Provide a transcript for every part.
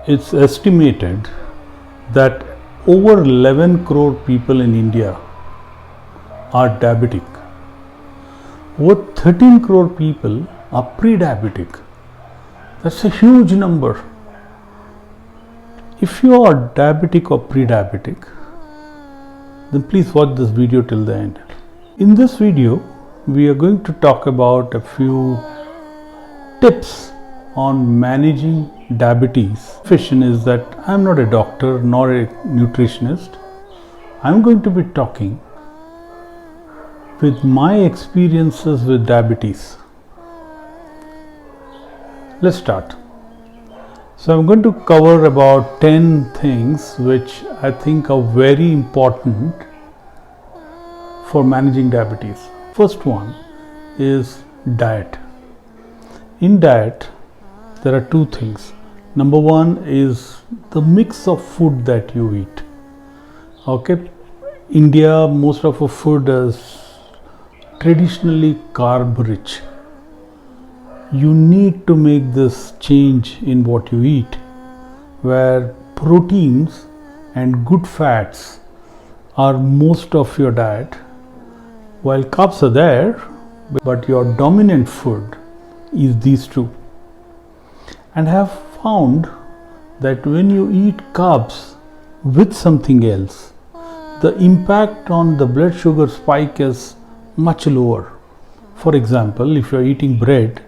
It's estimated that over 11 crore people in India are diabetic. Over 13 crore people are pre-diabetic. That's a huge number. If you are diabetic or pre-diabetic, then please watch this video till the end. In this video, we are going to talk about a few tips on managing diabetes. Question is that I am not a doctor nor a nutritionist. I am going to be talking with my experiences with diabetes. Let's start. So I'm going to cover about 10 things which I think are very important for managing diabetes. First one is diet. In diet, there are two things. Number one is the mix of food that you eat. Okay, India, most of our food is traditionally carb rich. You need to make this change in what you eat, where proteins and good fats are most of your diet, while carbs are there, but your dominant food is these two. And have found that when you eat carbs with something else, the impact on the blood sugar spike is much lower. For example, if you are eating bread,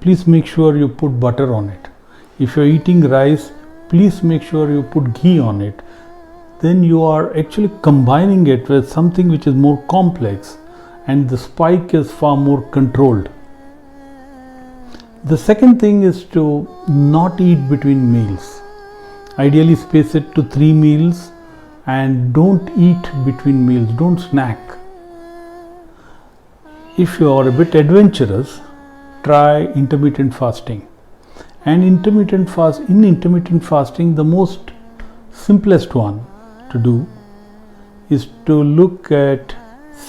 please make sure you put butter on it. If you are eating rice, please make sure you put ghee on it. Then you are actually combining it with something which is more complex, and the spike is far more controlled. The second thing is to not eat between meals. Ideally space it to 3 meals and don't eat between meals, don't snack. If you are a bit adventurous, try intermittent fasting. And in intermittent fasting, the most simplest one to do is to look at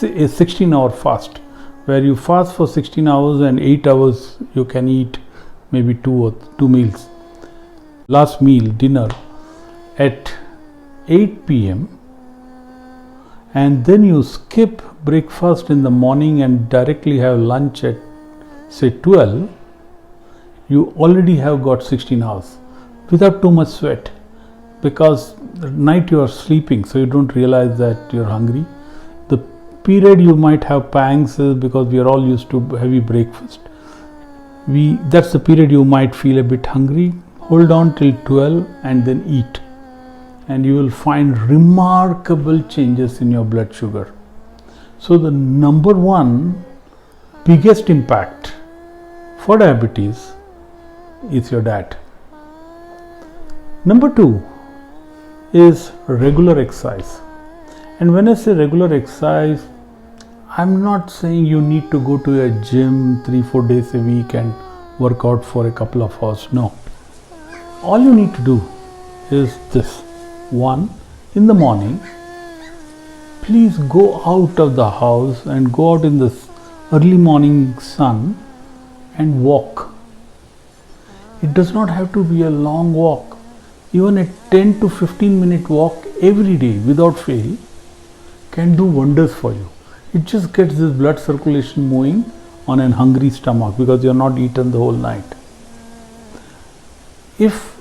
a 16-hour fast, where you fast for 16 hours and 8 hours you can eat maybe two meals. Last meal, dinner, at 8 p.m. and then you skip breakfast in the morning and directly have lunch at say 12, you already have got 16 hours without too much sweat, because at night you are sleeping, so you don't realize that you're hungry. The period you might have pangs is because we are all used to heavy breakfast. That's the period you might feel a bit hungry. Hold on till 12 and then eat, and you will find remarkable changes in your blood sugar. So the number one biggest impact for diabetes is your diet. Number two is regular exercise. And when I say regular exercise, I'm not saying you need to go to a gym 3-4 days a week and work out for a couple of hours. No. All you need to do is this. One, in the morning, please go out of the house and go out in the early morning sun and walk. It does not have to be a long walk. Even a 10 to 15 minute walk every day without fail can do wonders for you. It just gets this blood circulation moving on an hungry stomach, because you are not eaten the whole night. If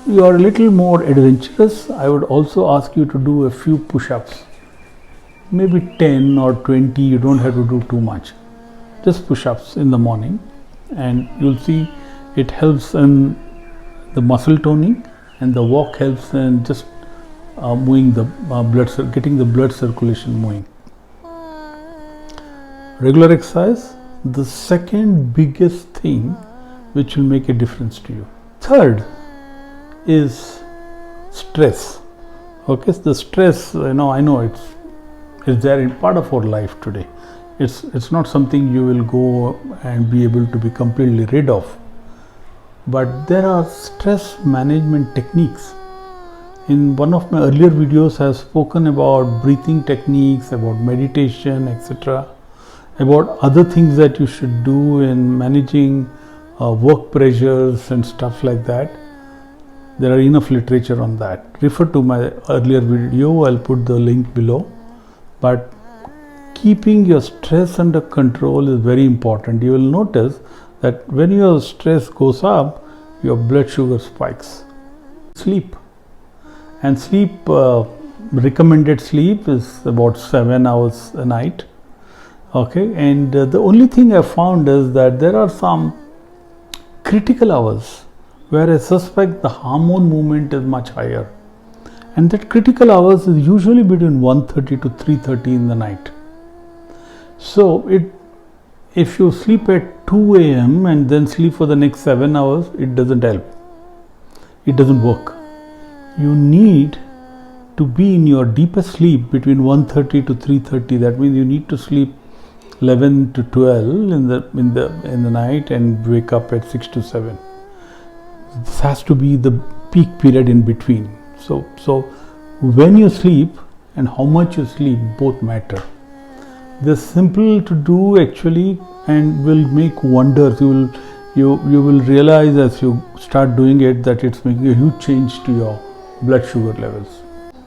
you are a little more adventurous, I would also ask you to do a few push-ups. Maybe 10 or 20, you don't have to do too much. Just push-ups in the morning, and you'll see it helps in the muscle toning, and the walk helps in just moving the getting the blood circulation moving. Regular exercise, the second biggest thing which will make a difference to you. Third is stress. Okay, so the stress, I know it's there in part of our life today. It's not something you will go and be able to be completely rid of, but there are stress management techniques. In one of my earlier videos, I have spoken about breathing techniques, about meditation, etc., about other things that you should do in managing work pressures and stuff like that. There are enough literature on that. Refer to my earlier video, I'll put the link below. But keeping your stress under control is very important. You will notice that when your stress goes up, your blood sugar spikes. Sleep. And sleep, recommended sleep is about 7 hours a night. Okay, and the only thing I found is that there are some critical hours where I suspect the hormone movement is much higher, and that critical hours is usually between 1:30 to 3:30 in the night. So if you sleep at 2 a.m. and then sleep for the next 7 hours, it doesn't help. It doesn't work. You need to be in your deepest sleep between 1:30 to 3:30. That means you need to sleep 11 to 12 in the night and wake up at 6 to 7. This has to be the peak period in between. So when you sleep and how much you sleep both matter. They're simple to do actually and will make wonders. You will realize as you start doing it that it's making a huge change to your blood sugar levels.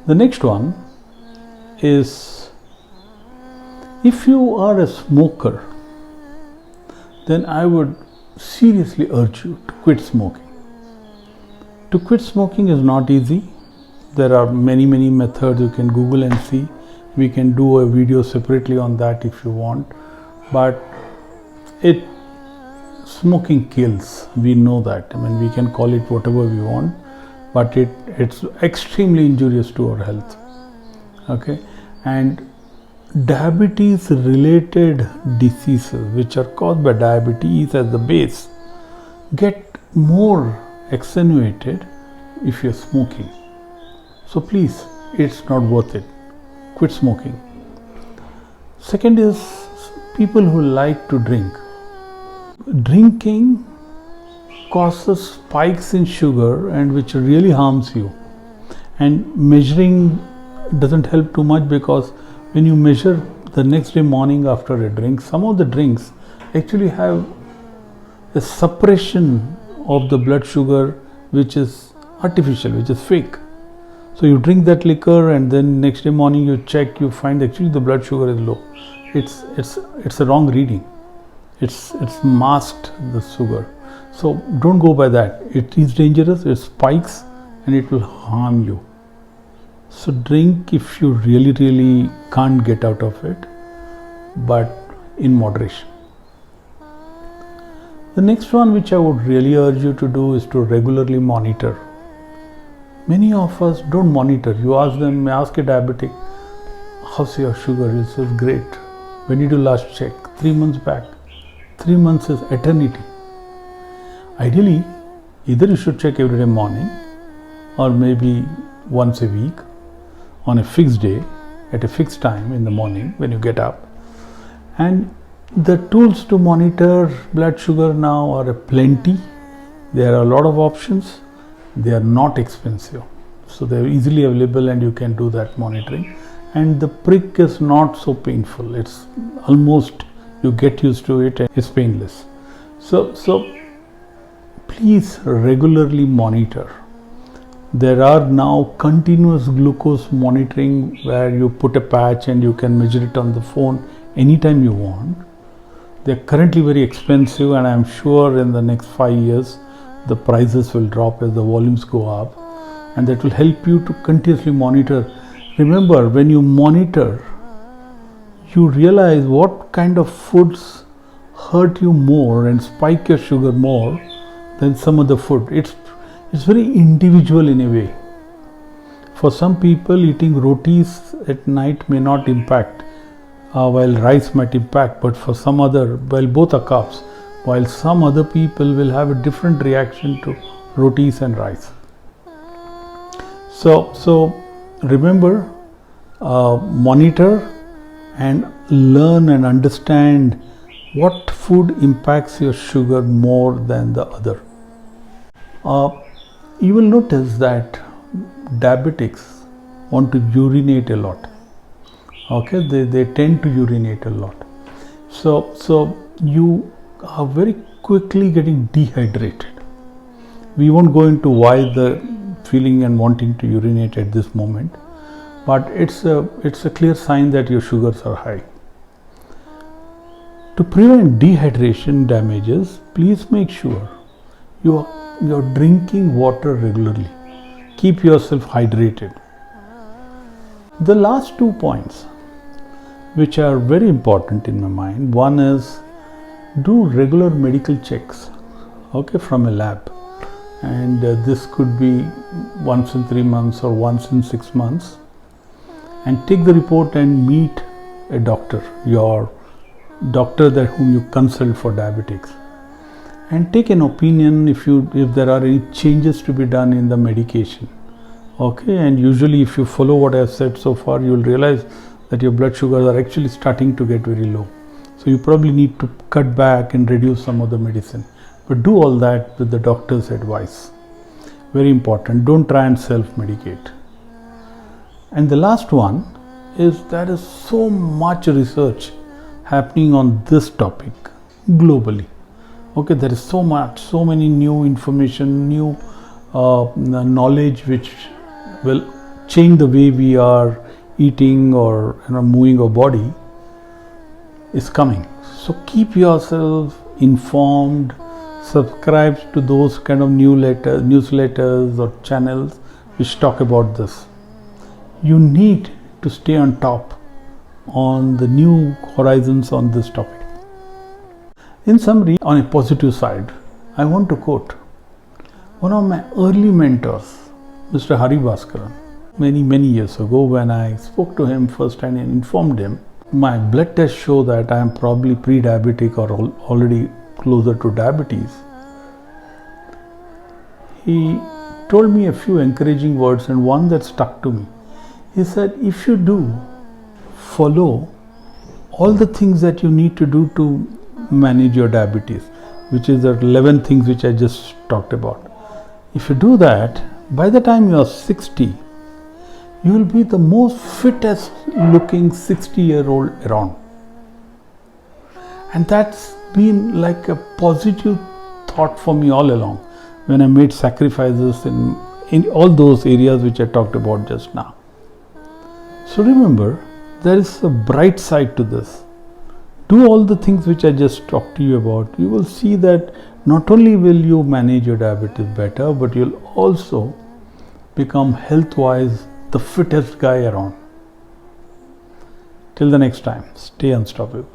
The next one is, if you are a smoker, then I would seriously urge you to quit smoking. To quit smoking is not easy. There are many methods. You can Google and see. We can do a video separately on that if you want. But smoking kills. We know that. I mean, we can call it whatever we want, but it's extremely injurious to our health. Okay, and diabetes related diseases which are caused by diabetes as the base get more accentuated if you're smoking. So please, it's not worth it. Quit smoking. Second is people who like to drink. Drinking causes spikes in sugar and which really harms you. And measuring doesn't help too much, because when you measure the next day morning after a drink, some of the drinks actually have a suppression of the blood sugar which is artificial, which is fake. So you drink that liquor and then next day morning you check, you find actually the blood sugar is low. It's a wrong reading. It's masked the sugar. So don't go by that. It is dangerous, it spikes and it will harm you. So drink if you really can't get out of it, but in moderation. The next one which I would really urge you to do is to regularly monitor. Many of us don't monitor. You ask a diabetic, how's your sugar? It says great. When did you last check? 3 months back. 3 months is eternity. Ideally, either you should check every day morning or maybe once a week on a fixed day at a fixed time in the morning when you get up. And the tools to monitor blood sugar now are plenty. There are a lot of options. They are not expensive, so they are easily available and you can do that monitoring. And the prick is not so painful. It's almost, you get used to it and it's painless. So please regularly monitor. There are now continuous glucose monitoring where you put a patch and you can measure it on the phone anytime you want. They're currently very expensive, and I'm sure in the next 5 years the prices will drop as the volumes go up, and that will help you to continuously monitor. Remember, when you monitor, you realize what kind of foods hurt you more and spike your sugar more than some other food. It's very individual in a way. For some people, eating rotis at night may not impact, while rice might impact, but for some other, while both are carbs, while some other people will have a different reaction to rotis and rice. So remember, monitor and learn and understand what food impacts your sugar more than the other. You will notice that diabetics want to urinate a lot. Okay, they tend to urinate a lot. So you are very quickly getting dehydrated. We won't go into why the feeling and wanting to urinate at this moment, but it's a clear sign that your sugars are high. To prevent dehydration damages, please make sure you're drinking water regularly. Keep yourself hydrated. The last 2 points, which are very important in my mind, one is do regular medical checks, okay, from a lab, and this could be once in 3 months or once in 6 months, and take the report and meet a doctor, your doctor that whom you consult for diabetics, and take an opinion if there are any changes to be done in the medication, okay. And usually if you follow what I have said so far, you will realize that your blood sugars are actually starting to get very low, so you probably need to cut back and reduce some of the medicine, but do all that with the doctor's advice. Very important. Don't try and self-medicate. And the last one is there is so much research happening on this topic globally, okay. There is so many new information, new knowledge which will change the way we are eating or moving our body is coming. So keep yourself informed, subscribe to those kind of newsletters or channels which talk about this. You need to stay on top on the new horizons on this topic. In summary, on a positive side, I want to quote one of my early mentors, Mr. Hari Bhaskaran. Many years ago, when I spoke to him first and informed him, my blood tests show that I am probably pre-diabetic or already closer to diabetes. He told me a few encouraging words, and one that stuck to me. He said, if you do follow all the things that you need to do to manage your diabetes, which is the 11 things which I just talked about. If you do that, by the time you are 60, you will be the most fittest looking 60-year-old around. And that's been like a positive thought for me all along when I made sacrifices in all those areas which I talked about just now. So remember, there is a bright side to this. Do all the things which I just talked to you about. You will see that not only will you manage your diabetes better, but you'll also become health-wise the fittest guy around. Till the next time, stay unstoppable.